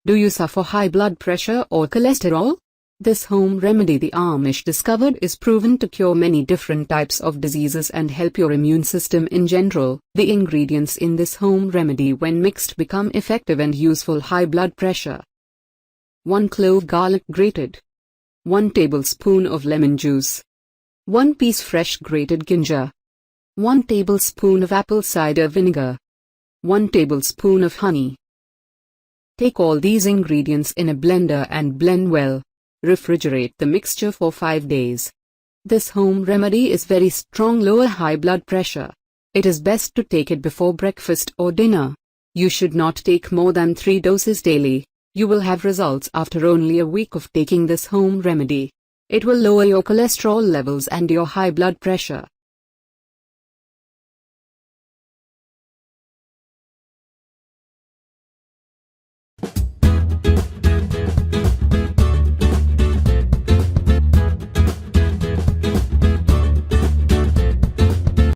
Do you suffer high blood pressure or cholesterol? This home remedy the Amish discovered is proven to cure many different types of diseases and help your immune system in general. The ingredients in this home remedy when mixed become effective and useful. High blood pressure. 1 clove garlic grated. 1 tablespoon of lemon juice. 1 piece fresh grated ginger. 1 tablespoon of apple cider vinegar. 1 tablespoon of honey. Take all these ingredients in a blender and blend well. Refrigerate the mixture for 5 days. This home remedy is very strong lower high blood pressure. It is best to take it before breakfast or dinner. You should not take more than 3 doses daily. You will have results after only a week of taking this home remedy. It will lower your cholesterol levels and your high blood pressure.